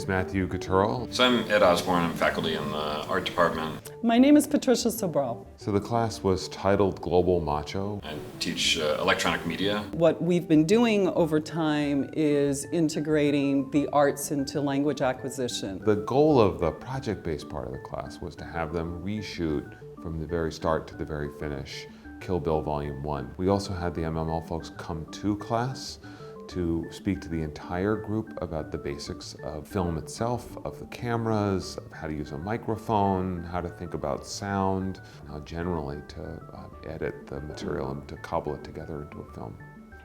is Matthew Cotturro. So I'm Ed Osborne, I'm faculty in the art department. My name is Patricia Sobral. So the class was titled Global Macho. I teach electronic media. What we've been doing over time is integrating the arts into language acquisition. The goal of the project-based part of the class was to have them reshoot from the very start to the very finish Kill Bill Volume 1. We also had the MML folks come to class to speak to the entire group about the basics of film itself, of the cameras, of how to use a microphone, how to think about sound, and how generally to edit the material and to cobble it together into a film.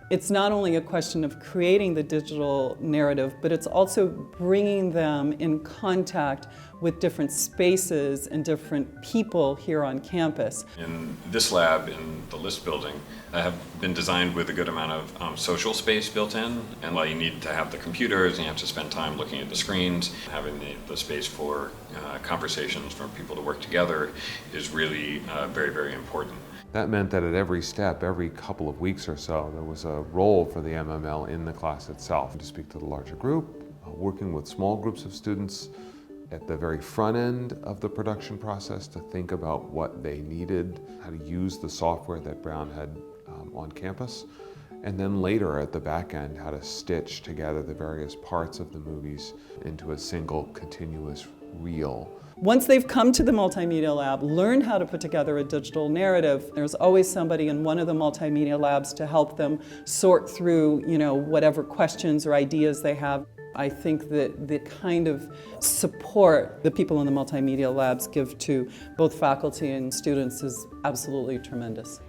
It's not only a question of creating the digital narrative, but it's also bringing them in contact with different spaces and different people here on campus. In this lab in the LIST building have been designed with a good amount of social space built in. And while you need to have the computers and you have to spend time looking at the screens, having the space for conversations for people to work together is really very, very important. That meant that at every step, every couple of weeks or so, there was a role for the MML in the class itself to speak to the larger group, working with small groups of students at the very front end of the production process to think about what they needed, how to use the software that Brown had on campus, and then later at the back end, how to stitch together the various parts of the movies into a single continuous reel. Once they've come to the Multimedia Lab, learned how to put together a digital narrative, there's always somebody in one of the Multimedia Labs to help them sort through, whatever questions or ideas they have. I think that the kind of support the people in the Multimedia Labs give to both faculty and students is absolutely tremendous.